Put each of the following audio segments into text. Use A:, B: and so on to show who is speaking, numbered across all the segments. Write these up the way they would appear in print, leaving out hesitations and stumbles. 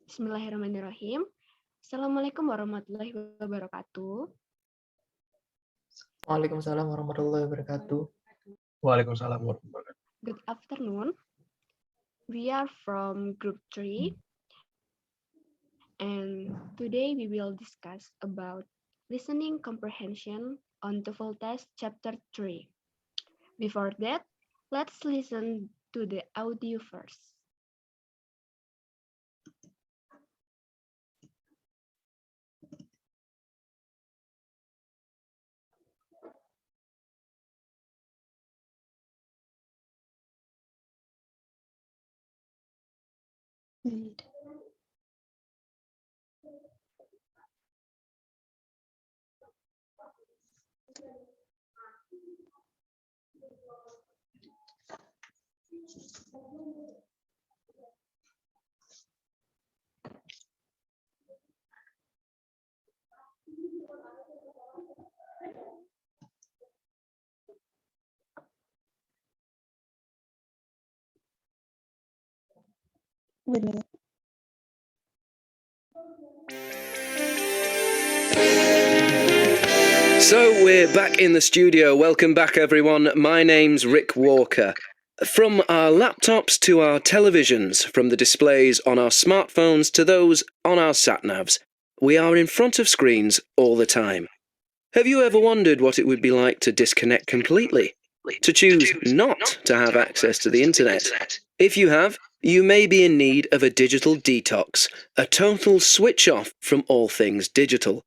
A: Bismillahirrahmanirrahim. Assalamualaikum warahmatullahi wabarakatuh.
B: Waalaikumsalam warahmatullahi wabarakatuh.
C: Waalaikumsalam warahmatullahi wabarakatuh.
A: Good afternoon. We are from Group 3, and today we will discuss about listening comprehension on TOEFL test chapter 3. Before that, let's listen to the audio first.
D: Wait a minute.
E: So we're back in the studio. Welcome back, everyone. My name's Rick Walker. From our laptops to our televisions, from the displays on our smartphones to those on our sat-navs, we are in front of screens all the time. Have you ever wondered what it would be like to disconnect completely? To choose not to have access to the internet? If you have, you may be in need of a digital detox, a total switch off from all things digital.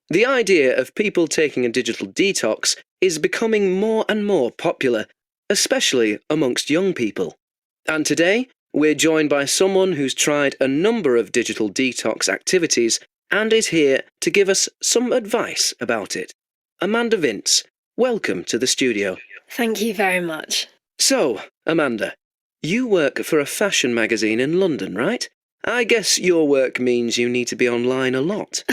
E: The idea of people taking a digital detox is becoming more and more popular, especially amongst young people. And today, we're joined by someone who's tried a number of digital detox activities and is here to give us some advice about it. Amanda Vince, welcome to the studio.
D: Thank you very much.
E: So, Amanda, you work for a fashion magazine in London, right? I guess your work means you need to be online a lot.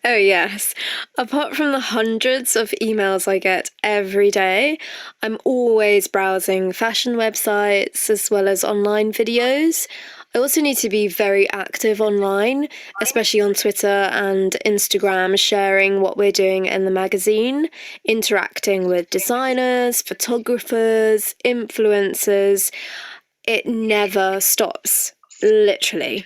D: Oh, yes. Apart from the hundreds of emails I get every day, I'm always browsing fashion websites as well as online videos. I also need to be very active online, especially on Twitter and Instagram, sharing what we're doing in the magazine, interacting with designers, photographers, influencers. It never stops. Literally.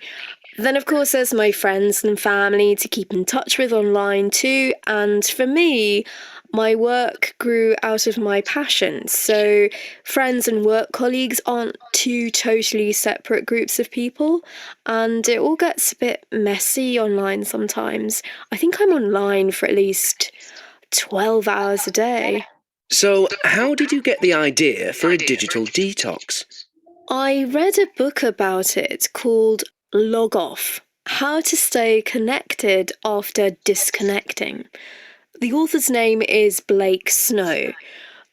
D: Then, of course, there's my friends and family to keep in touch with online too. And for me, my work grew out of my passion. So friends and work colleagues aren't two totally separate groups of people. And it all gets a bit messy online sometimes. I think I'm online for at least 12 hours a day.
E: So, how did you get the idea for a digital detox?
D: I read a book about it called Log Off: How to Stay Connected After Disconnecting. The author's name is Blake Snow.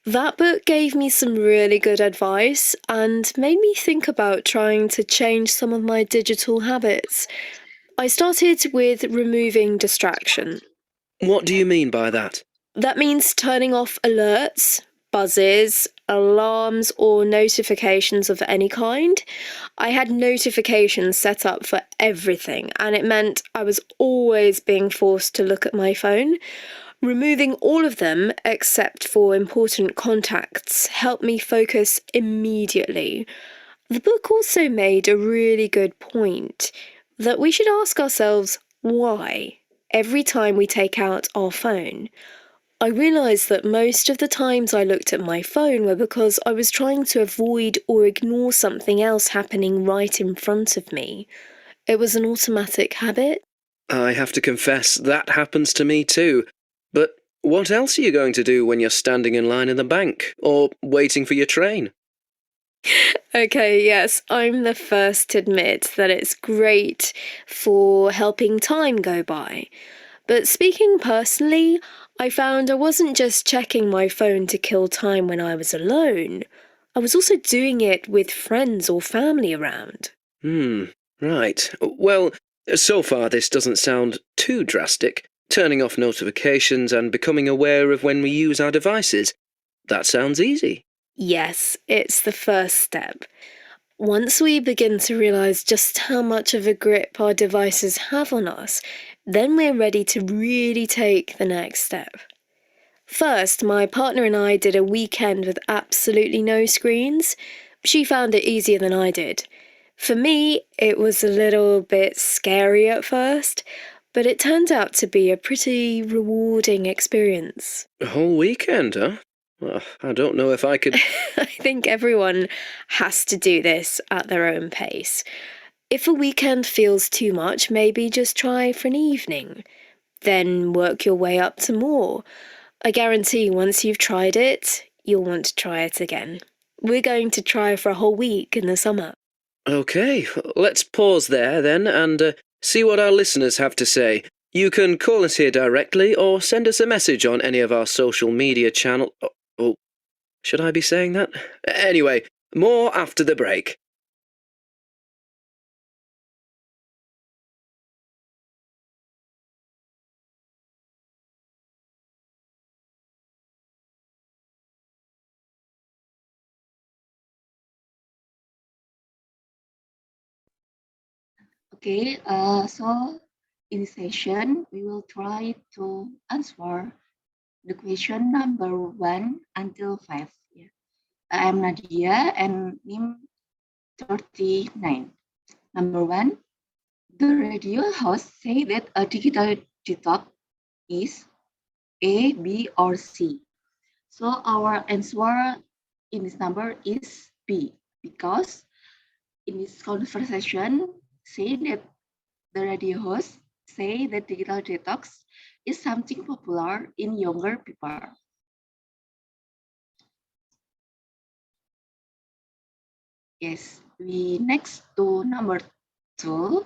D: That book gave me some really good advice and made me think about trying to change some of my digital habits. I started with removing distraction.
E: What do you mean by that?
D: That means turning off alerts, buzzes, alarms, or notifications of any kind. I had notifications set up for everything, and it meant I was always being forced to look at my phone. Removing all of them, except for important contacts, helped me focus immediately. The book also made a really good point that we should ask ourselves why every time we take out our phone. I realised that most of the times I looked at my phone were because I was trying to avoid or ignore something else happening right in front of me. It was an automatic habit.
E: I have to confess, that happens to me too. But what else are you going to do when you're standing in line in the bank or waiting for your train?
D: Okay, yes, I'm the first to admit that it's great for helping time go by. But speaking personally, I found I wasn't just checking my phone to kill time when I was alone. I was also doing it with friends or family around.
E: Right. Well, so far this doesn't sound too drastic. Turning off notifications and becoming aware of when we use our devices. That sounds easy.
D: Yes, it's the first step. Once we begin to realize just how much of a grip our devices have on us, then we're ready to really take the next step. First, my partner and I did a weekend with absolutely no screens. She found it easier than I did. For me, it was a little bit scary at first, but it turned out to be a pretty rewarding experience.
E: A whole weekend, huh? Well, I don't know if I could...
D: I think everyone has to do this at their own pace. If a weekend feels too much, maybe just try for an evening. Then work your way up to more. I guarantee once you've tried it, you'll want to try it again. We're going to try for a whole week in the summer.
E: Okay, let's pause there then and see what our listeners have to say. You can call us here directly or send us a message on any of our social media channels. Oh, should I be saying that? Anyway, more after the break.
F: Okay, so in this session, we will try to answer the question number 1 until 5. Yeah. I am Nadia and NIM 39. Number 1, the radio host say that a digital detox is A, B, or C. So our answer in this number is B, because in this conversation, say that the radio host say that digital detox is something popular in younger people. Yes, we next to number 2.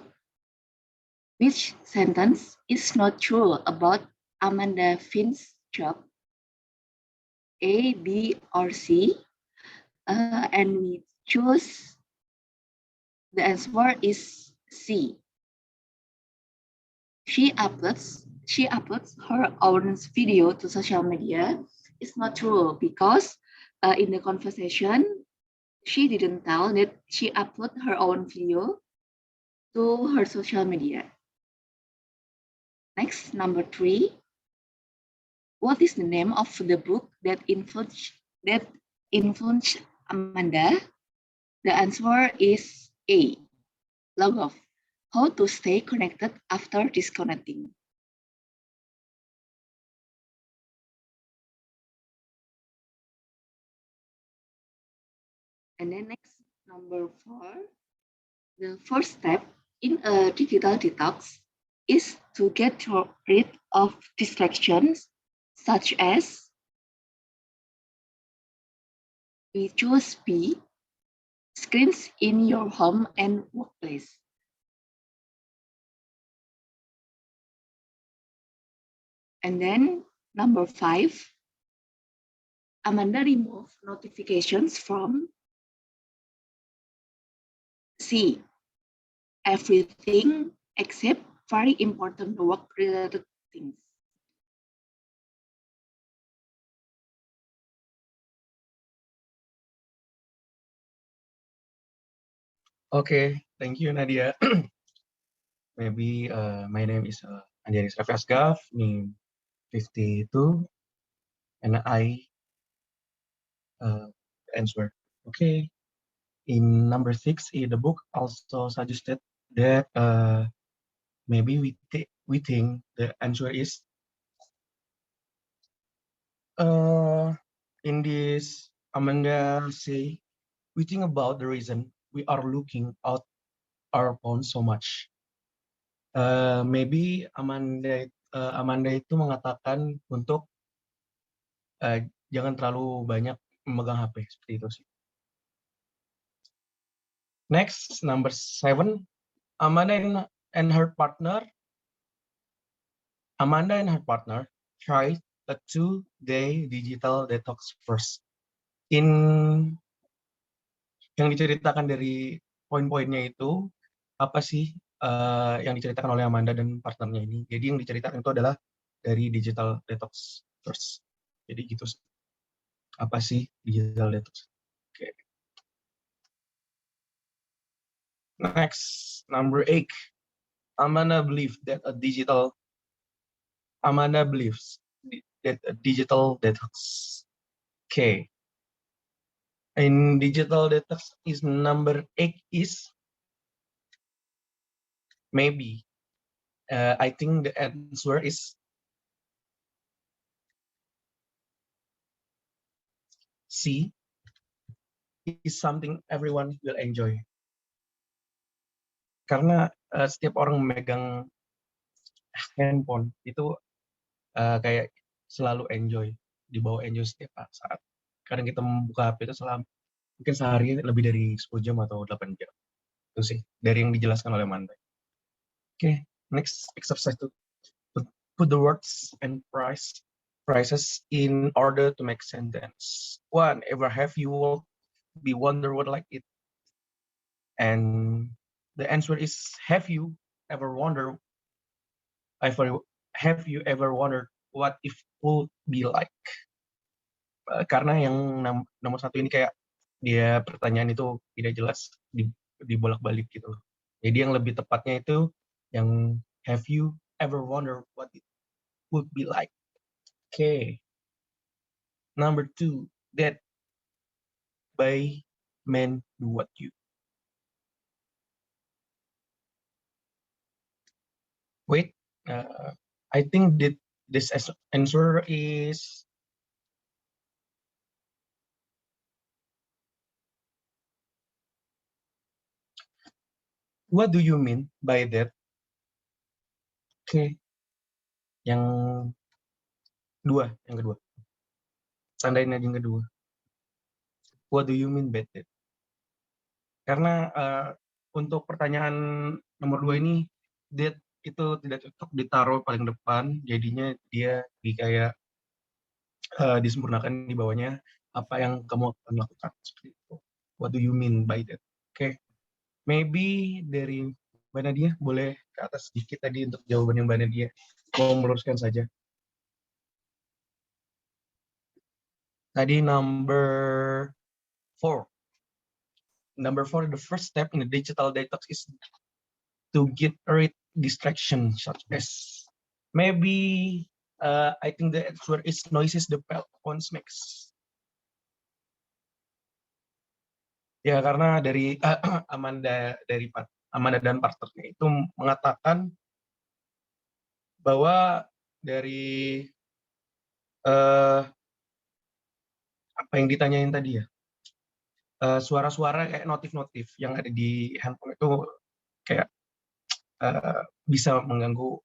F: Which sentence is not true about Amanda Finn's job? A, B, or C? And we choose the answer is C. She uploads her own video to social media. It's not true because in the conversation, she didn't tell that she uploaded her own video to her social media. Next, number 3. What is the name of the book that influenced Amanda? The answer is A. Log off. How to stay connected after disconnecting. And then next, number 4. The first step in a digital detox is to get rid of distractions such as we choose B, screens in your home and workplace. And then number 5, Amanda removed notifications from C, everything except very important work-related things.
C: Okay, thank you, Nadia. Maybe my name is Andi Rafi Assegaf, name 52, and I answer. Okay, in number 6, the book also suggested that maybe we think the answer is in this Amanda say we think about the reason we are looking out our phone so much. Maybe Amanda itu mengatakan untuk jangan terlalu banyak memegang HP, seperti itu sih. Next, number 7, Amanda and her partner tried a 2-day digital detox first. Yang diceritakan dari poin-poinnya itu apa sih yang diceritakan oleh Amanda dan partnernya ini. Jadi yang diceritakan itu adalah dari digital detox first. Jadi gitu. Apa sih digital detox? Oke. Next, number 8. Amanda believes that a digital detox. Okay. In digital detox is number 8 is maybe. I think the answer is C. Is something everyone will enjoy. Karena setiap orang memegang handphone itu kayak selalu enjoy, dibawa enjoy setiap saat. Kadang kita membuka HP itu selama mungkin sehari lebih dari 10 jam atau 8 jam. Itu sih dari yang dijelaskan oleh Manda. Okay, next exercise to put the words and prices in order to make sentence. 1. Ever have you be wonder what like it? And the answer is have you ever wondered what if would be like? Karena yang nomor 1 ini kayak dia pertanyaan itu tidak jelas dibolak-balik gitu. Jadi yang lebih tepatnya itu yang have you ever wondered what it would be like? Okay. Number 2, that by men do what you. Wait, I think that this answer is what do you mean by that? Okay. Yang kedua. Tandain aja yang kedua. What do you mean by that? Karena untuk pertanyaan nomor 2 ini, that itu tidak cocok ditaruh paling depan, jadinya dia kayak disempurnakan di bawahnya apa yang kamu akan lakukan seperti itu. What do you mean by that? Okay. Maybe dari Mbak Nadia boleh ke atas sedikit tadi untuk jawabannya Mbak Nadia. Mau meluruskan saja. Tadi number 4. Number 4, the first step in the digital detox is to get rid distraction such as maybe I think the answer is noises the phones makes. Ya karena dari Amanda dan partnernya itu mengatakan bahwa dari apa yang ditanyain tadi ya, suara-suara kayak notif-notif yang ada di handphone itu kayak bisa mengganggu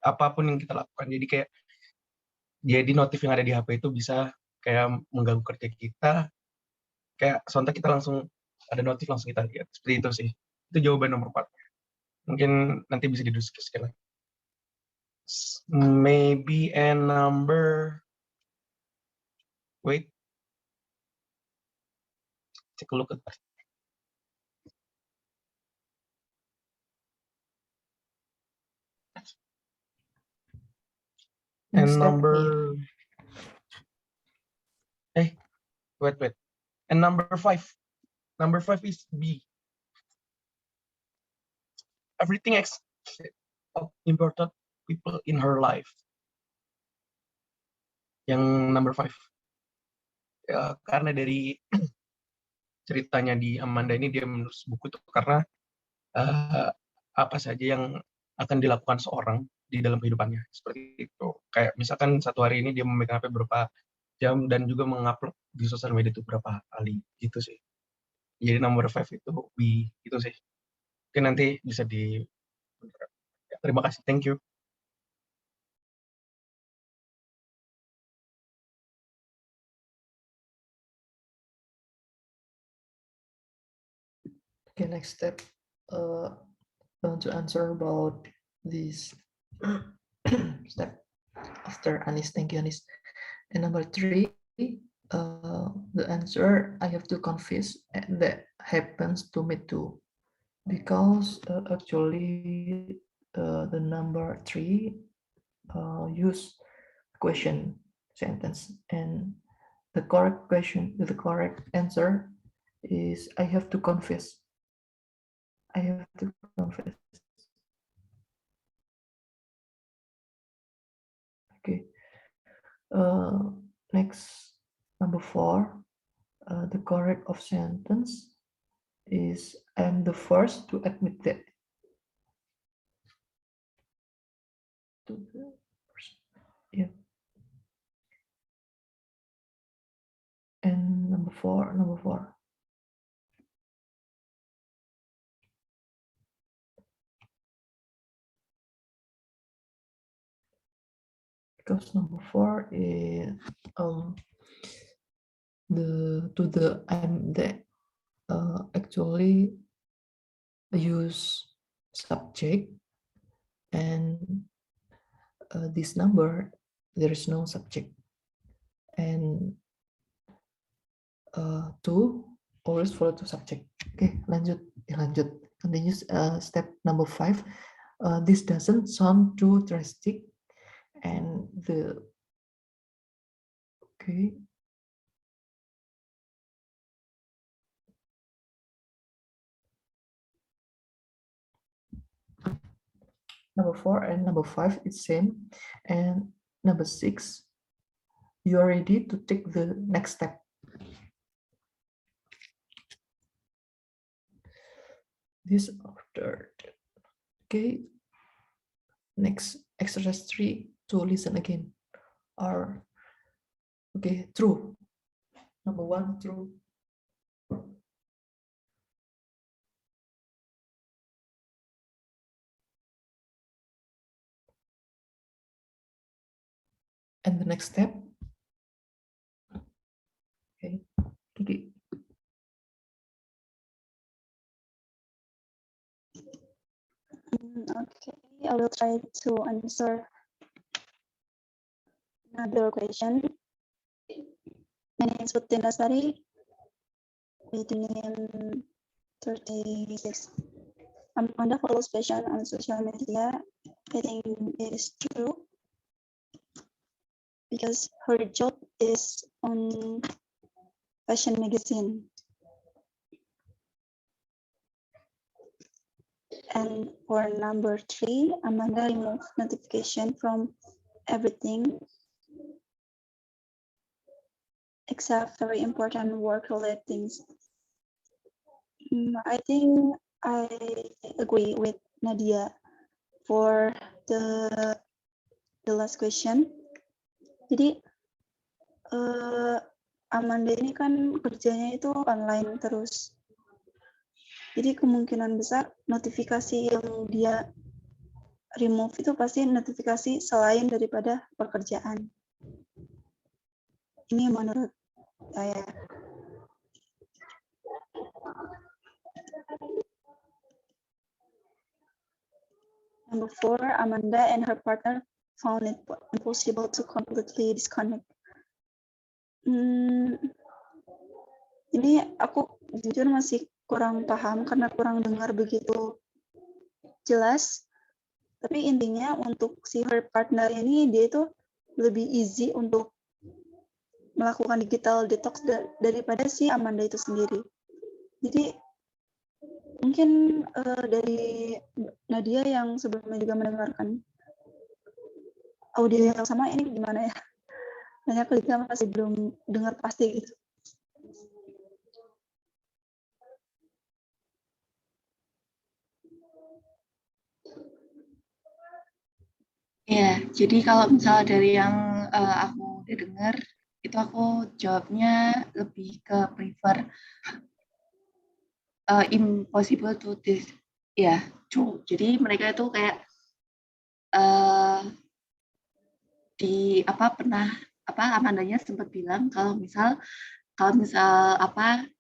C: apapun yang kita lakukan. Jadi notif yang ada di HP itu bisa kayak mengganggu kerja kita. Kayak sontak kita langsung ada notif langsung kita lihat. Seperti itu sih. Itu jawaban nomor 4. Mungkin nanti bisa didiskusikan lagi. Maybe and number. Wait. Take a look at that. And number. Wait. And number 5. Number 5 is B. Everything except important people in her life. Yang number 5. Ya, karena dari ceritanya di Amanda ini dia menulis buku itu karena apa saja yang akan dilakukan seorang di dalam kehidupannya seperti itu. Kayak misalkan satu hari ini dia memegang HP berapa jam dan juga mengupload di sosial media itu berapa kali gitu sih. Jadi nomor 5 itu B itu sih. Mungkin nanti bisa di. Ya, terima kasih, thank you.
B: Okay, next step. To answer about this step after Anis. Thank you, Anis. And number 3, the answer I have to confess that happens to me too, because actually the number 3 use question sentence, and the correct answer is I have to confess. I have to confess. Okay. Next, number 4. The correct of sentence is I'm the first to admit that. Yeah. And number 4. Because number 4 is the I'm the actually use subject, and this number there is no subject, and to always follow to subject. Okay, lanjut. Continues step number 5. This doesn't sound too drastic, and the okay. Number 4 and number 5 is same, and number 6, you are ready to take the next step. This after. Okay. Next, exercise 3, to listen again. Are okay, true. Number 1, true. And the next step. Okay, Kiki.
G: Okay, I will try to answer another question. My name is Putih Lestari, with the name 36. I'm fond of follows fashion on social media. I think it is true because her job is on fashion magazine. And for number 3, Amanda removed notification from everything except very important work-related things. I think I agree with Nadia for the last question. Jadi Amanda ini kan kerjanya itu online terus. Jadi kemungkinan besar notifikasi yang dia remove itu pasti notifikasi selain daripada pekerjaan. Ini menurut saya. Number 4, Amanda and her partner found it impossible to completely disconnect. Ini aku jujur masih kurang paham karena kurang dengar begitu jelas. Tapi intinya untuk si her partner ini dia itu lebih easy untuk melakukan digital detox daripada si Amanda itu sendiri. Jadi mungkin dari Nadia yang sebelumnya juga mendengarkan audio yang sama, ini gimana ya? Banyak juga masih belum dengar pasti gitu.
F: Ya, jadi kalau misalnya dari yang aku udah dengar, itu aku jawabnya lebih ke prefer impossible to this. Ya, true. Jadi mereka itu kayak Amandanya sempat bilang kalau misal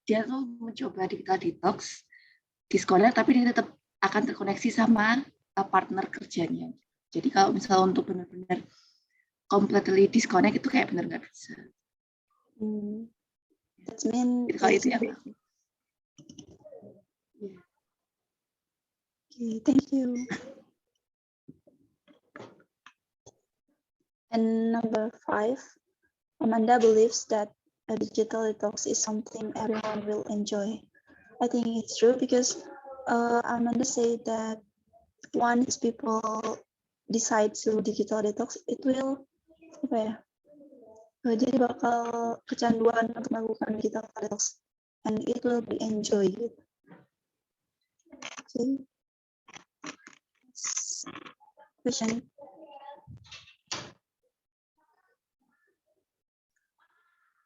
F: dia tuh mencoba digital detox, disconnect, tapi dia tetap akan terkoneksi sama partner kerjanya. Jadi kalau misal untuk benar-benar completely disconnect itu kayak benar nggak bisa.
G: That means
F: kalau itu ya.
G: Okay, thank you. And number 5, Amanda believes that a digital detox is something everyone will enjoy. I think it's true because Amanda said that once people decide to digital detox, it will apa ya? Jadi bakal kecanduan untuk melakukan digital detox, and it will be enjoy. Okay. Question.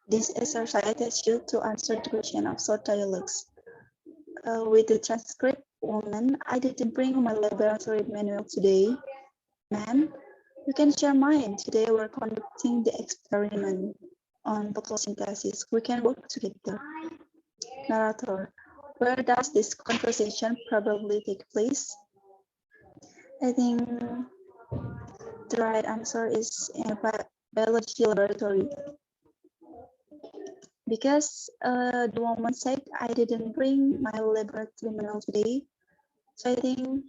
G: This exercise teaches you to answer the question of short dialogues. With the transcript, woman, I didn't bring my laboratory manual today. Man, you can share mine. Today we're conducting the experiment on photosynthesis. We can work together. Narrator, where does this conversation probably take place? I think the right answer is in a biology laboratory. Because the woman said I didn't bring my laboratory manual today, so I think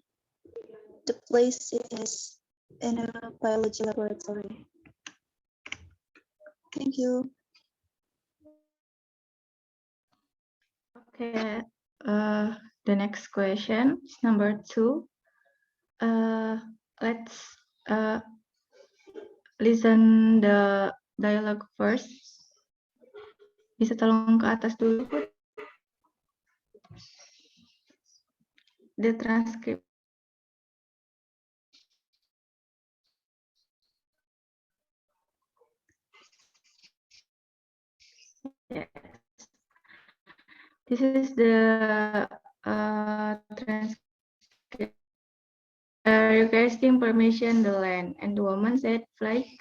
G: the place is in a biology laboratory. Thank you.
H: Okay, the next question is number 2. Let's listen the dialogue first. Bisa tolong ke atas dulu, Put? The transcript. Yes. This is the transcript. Requesting permission the land, and the woman said, flight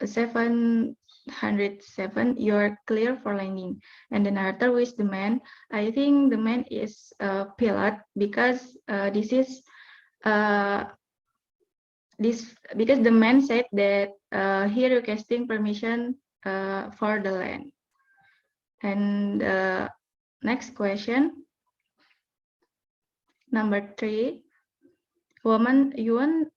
H: 707, you're clear for landing. And the narrator with the man, I think the man is a pilot because this is because the man said that he requesting permission for the land. And next question, number 3. Woman, you want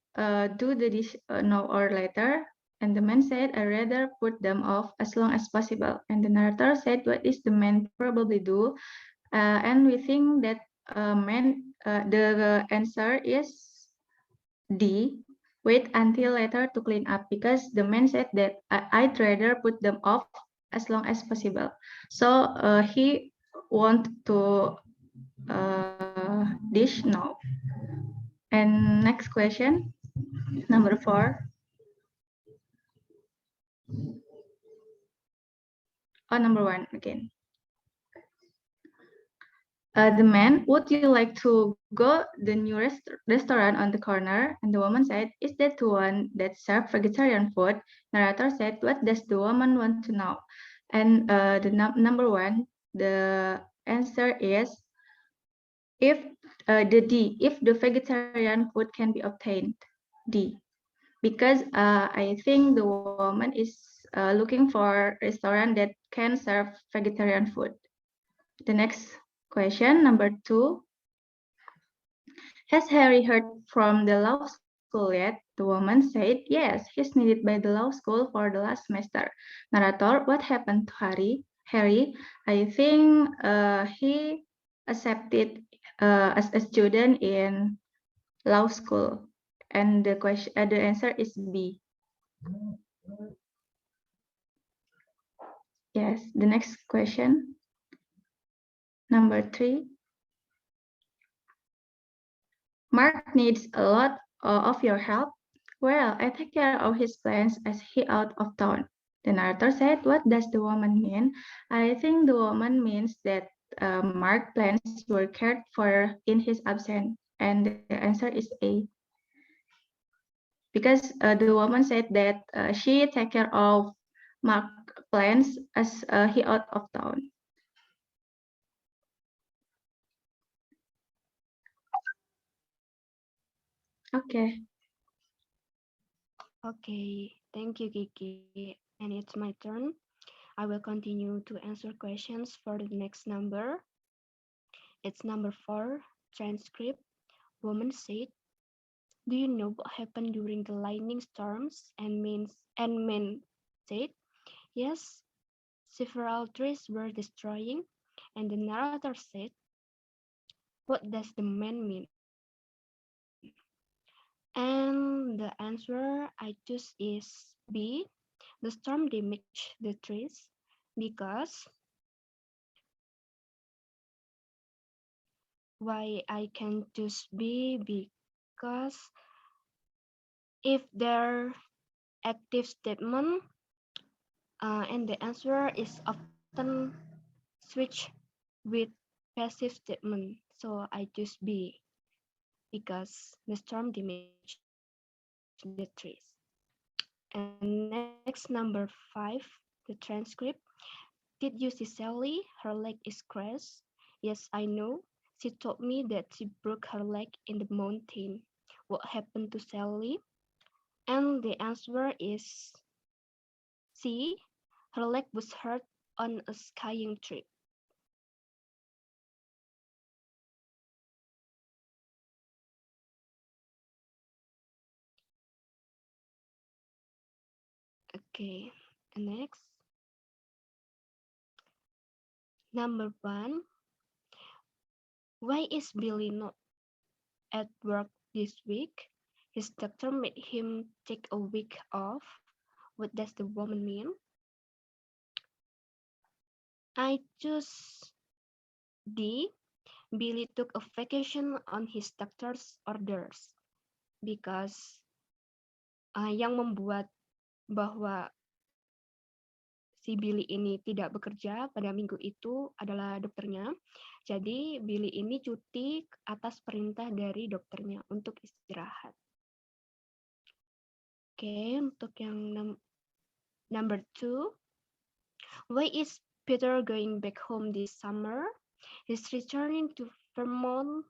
H: do the dish now or later? And the man said, I'd rather put them off as long as possible. And the narrator said, what is the man probably do? And we think that the answer is D, wait until later to clean up, because the man said that I'd rather put them off as long as possible. So he want to dish now. And next question, number 4. Oh, number 1 again. The man, would you like to go the new restaurant on the corner? And the woman said, is that the one that serves vegetarian food? Narrator said, what does the woman want to know? And the number 1, the answer is if if the vegetarian food can be obtained, D. Because I think the woman is looking for a restaurant that can serve vegetarian food. The next question, number 2. Has Harry heard from the law school yet? The woman said, yes, he's needed by the law school for the last semester. Narrator, what happened to Harry? Harry, I think he accepted as a student in law school. And the question, the answer is B. Yes, the next question, number 3. Mark needs a lot of your help. Well, I take care of his plans as he out of town. The narrator said, what does the woman mean? I think the woman means that Mark plans were cared for in his absence. And the answer is A. Because the woman said that she take care of Mark plans as he out of town. Okay.
A: Okay, thank you, Kiki. And it's my turn. I will continue to answer questions for the next number. It's number 4, transcript. Woman said, do you know what happened during the lightning storms? And man said, yes, several trees were destroying. And the narrator said, What does the man mean? And the answer I choose is B. The storm damaged the trees because why I can choose B because if their active statement and the answer is often switched with passive statement, so I choose B because the storm damaged the trees. And next, number 5, the transcript. Did you see Sally? Her leg is crushed. Yes, I know. She told me that she broke her leg in the mountain. What happened to Sally? And the answer is C. Her leg was hurt on a skiing trip. Okay, next. Number 1. Why is Billy not at work this week? His doctor made him take a week off. What does the woman mean? I choose D. Billy took a vacation on his doctor's orders because yang membuat bahwa si Billy ini tidak bekerja pada minggu itu adalah dokternya. Jadi Billy ini cuti atas perintah dari dokternya untuk istirahat. Oke, untuk yang number 2. Why is Peter going back home this summer? He's returning to Vermont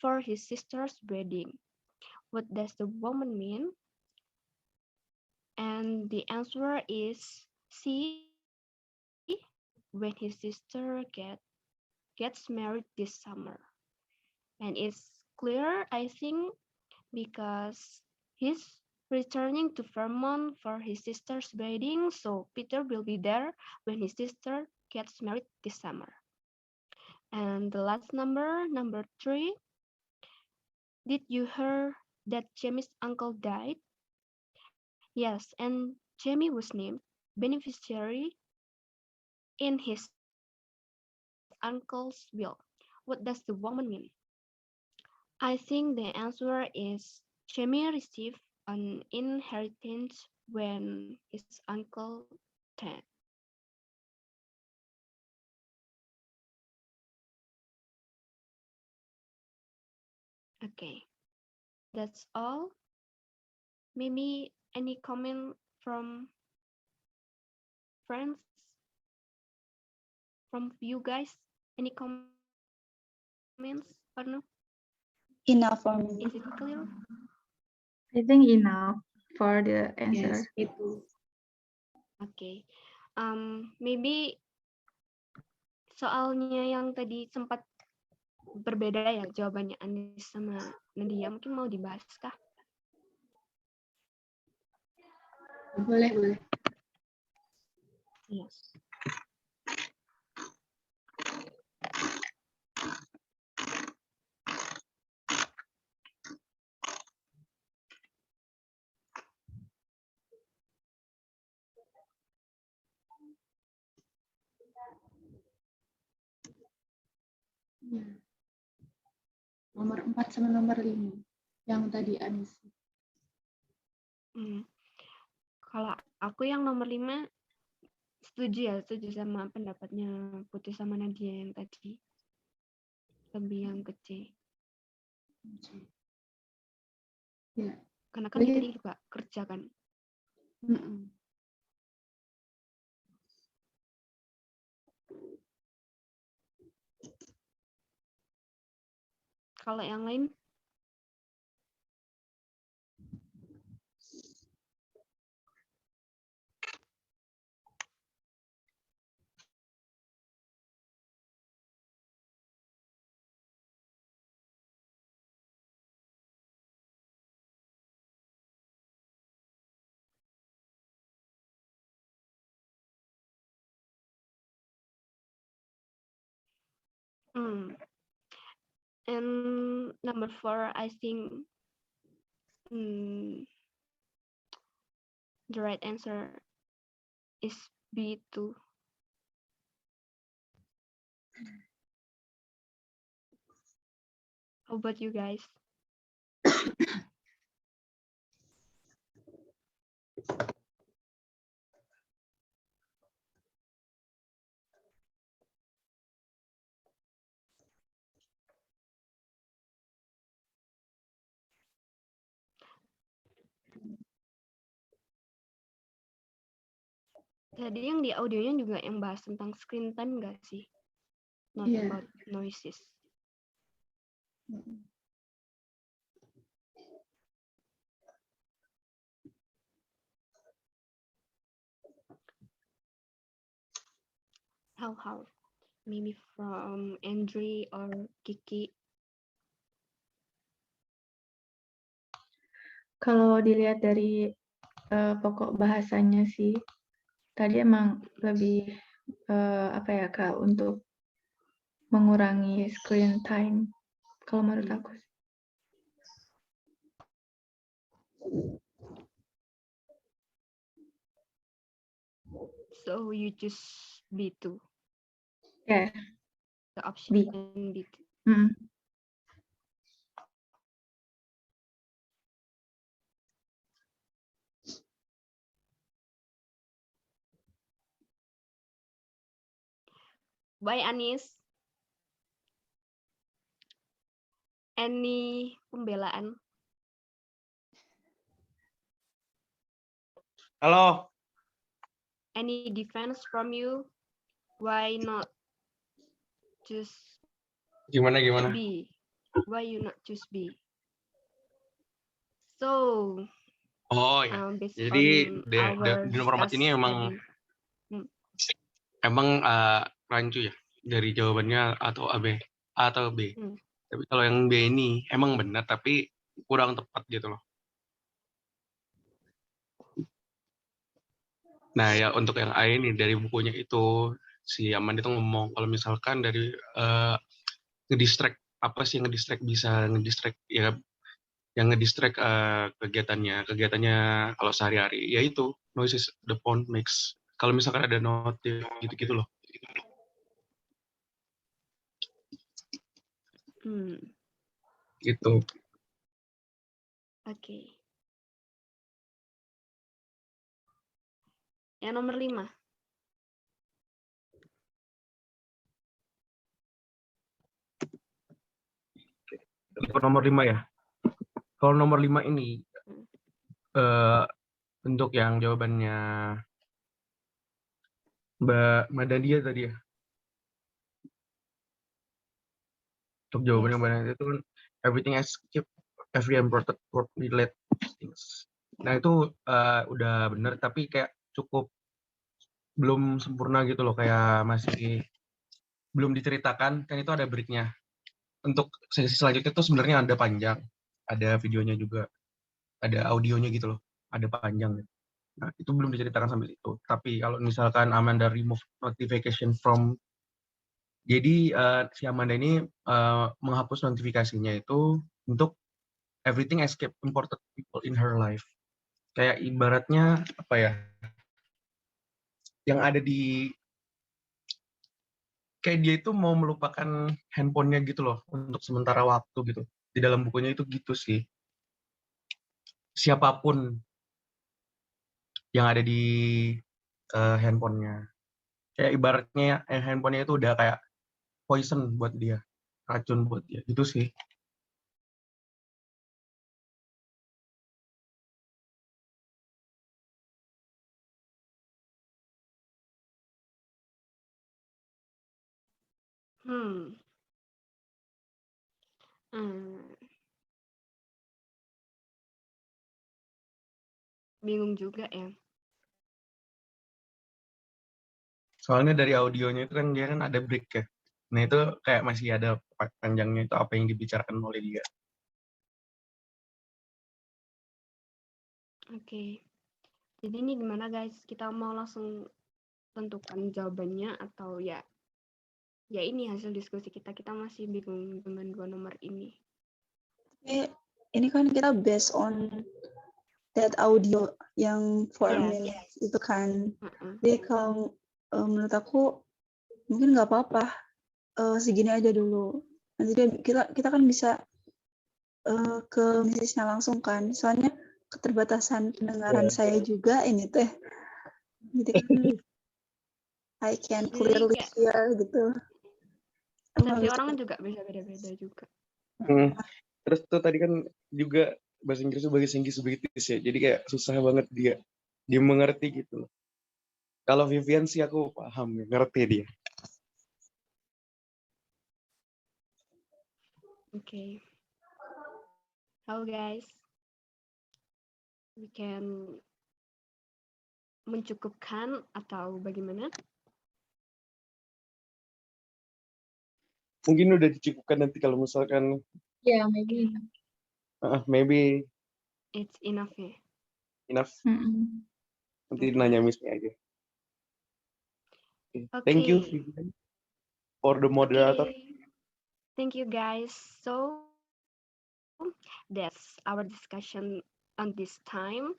A: for his sister's wedding. What does the woman mean? And the answer is C. When his sister gets married this summer. And it's clear, I think, because he's returning to Vermont for his sister's wedding, so Peter will be there when his sister gets married this summer. And the last number 3. Did you hear that Jamie's uncle died? Yes, and Jamie was named beneficiary in his uncle's will. What does the woman mean? I think the answer is Jamie received an inheritance when his uncle died. Okay, that's all. Maybe any comment from friends, from you guys? Any comments or no?
G: Enough for
A: Is
G: me.
A: it clear?
H: I think enough for the answer.
F: Yes, itu.
A: Okay. Maybe soalnya yang tadi sempat berbeda ya jawabannya Andi sama Nadia, mungkin mau dibahas kah?
F: Boleh.
A: Yes.
F: Ya. Nomor 4 sama nomor 5. Yang tadi Anis.
A: Kalau aku yang nomor 5 setuju sama pendapatnya Putih sama Nadia yang tadi. Lebih yang ke C.
F: Ya.
A: Karena kan dia tadi juga kerja kan. Kalau yang lain? And number 4, I think the right answer is B2. How about you guys? Tadi yang di audionya juga yang bahas tentang screen time nggak sih? Not
F: Iya.
A: about noises. How? Maybe from Endry or Kiki.
H: Kalau dilihat dari pokok bahasanya sih, tadi emang lebih apa ya Kak, untuk mengurangi screen time. Kalau menurut aku.
A: So you choose B2.
H: Yeah.
A: The option
H: B.
A: B2. Bye Anis. Any pembelaan?
C: Halo.
A: Any defense from you? Why not choose
C: Gimana?
A: B? Why you not choose B? So,
C: Oh ya.
A: based
C: Jadi
A: on
C: di
A: our
C: nomor 4 ini emang rancu ya dari jawabannya atau A atau B. Tapi kalau yang B ini emang benar tapi kurang tepat gitu loh. Nah ya untuk yang A ini dari bukunya itu si Aman itu ngomong kalau misalkan dari ngedistract apa sih yang ngedistract bisa ngedistract ya yang ngedistract kegiatannya kalau sehari-hari yaitu noises the phone makes kalau misalkan ada notif gitu-gitu loh. Gitu.
A: Oke. Yang nomor 5.
C: Nomor 5 ya. Kalau nomor 5 ini untuk yang jawabannya Mbak Nadia tadi ya. Untuk jawabannya Mbak Nadia itu kan everything I skip, every important word relate things. Nah itu udah bener tapi kayak cukup belum sempurna gitu loh, kayak masih belum diceritakan kan itu ada breaknya. Untuk sesi selanjutnya tuh sebenarnya ada panjang, ada videonya juga, ada audionya gitu loh, ada panjang. Nah itu belum diceritakan sampai situ. Tapi kalau misalkan Amanda remove notification from, jadi si Amanda ini menghapus notifikasinya itu untuk everything escape important people in her life. Kayak ibaratnya apa ya? Yang ada di kayak dia itu mau melupakan handphonenya gitu loh untuk sementara waktu gitu. Di dalam bukunya itu gitu sih. Siapapun yang ada di handphonenya. Kayak ibaratnya handphonenya itu udah kayak poison buat dia, racun buat dia. Gitu sih.
A: Bingung juga ya.
C: Soalnya dari audionya itu kan dia kan ada break ya. Nah itu kayak masih ada panjangnya itu apa yang dibicarakan oleh dia.
A: Oke. Jadi ini gimana guys? Kita mau langsung tentukan jawabannya atau ya ya ini hasil diskusi kita masih bingung dengan 2 nomor ini.
G: Ini kan kita based on that audio yang 4
A: Yes.
G: minutes itu kan.
A: Mm-mm.
G: Jadi kalau menurut aku mungkin nggak apa-apa segini aja dulu. Nanti kita kan bisa ke misisnya langsung kan. Soalnya keterbatasan pendengaran saya juga ini teh. Jadi kan I can clearly
A: Jadi
G: hear gitu. Aku nggak
A: persepsi
G: bisa.
A: orang kan juga bisa beda-beda juga.
C: Terus tuh tadi kan juga bahasa Inggrisnya bahasa Inggris British ya, jadi kayak susah banget dia mengerti gitu. Kalau Vivian sih aku paham, ngerti dia.
A: Okay. How guys? We can mencukupkan atau bagaimana?
C: Mungkin udah dicukupkan nanti kalau misalkan
H: Yeah, maybe.
C: maybe
A: It's enough ya.
C: enough. Nanti
A: Okay.
C: nanya Miss-nya aja. Okay.
A: Okay.
C: Thank you Vivian for the moderator.
A: Okay. Thank you guys. So that's our discussion on this time.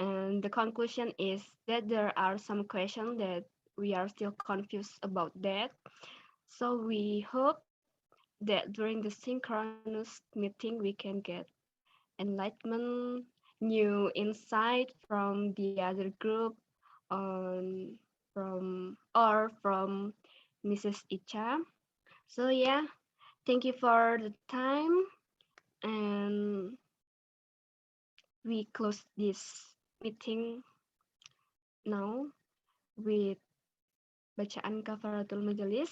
A: And the conclusion is that there are some questions that we are still confused about that. So we hope that during the synchronous meeting we can get enlightenment, new insight from the other group from Mrs. Icha. So yeah, thank you for the time, and we close this meeting now with bacaan kafaratul majelis.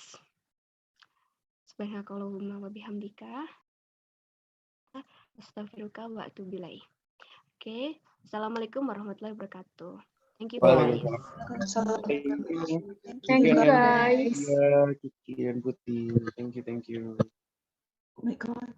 A: Subhanakallahumma wa bihamdika astaghfiruka wa atubu ilaik. Oke, assalamualaikum warahmatullahi wabarakatuh. Thank you guys.
H: Thank you guys.
C: Yeah, Kiki and Putih. Thank you.
G: Oh my God.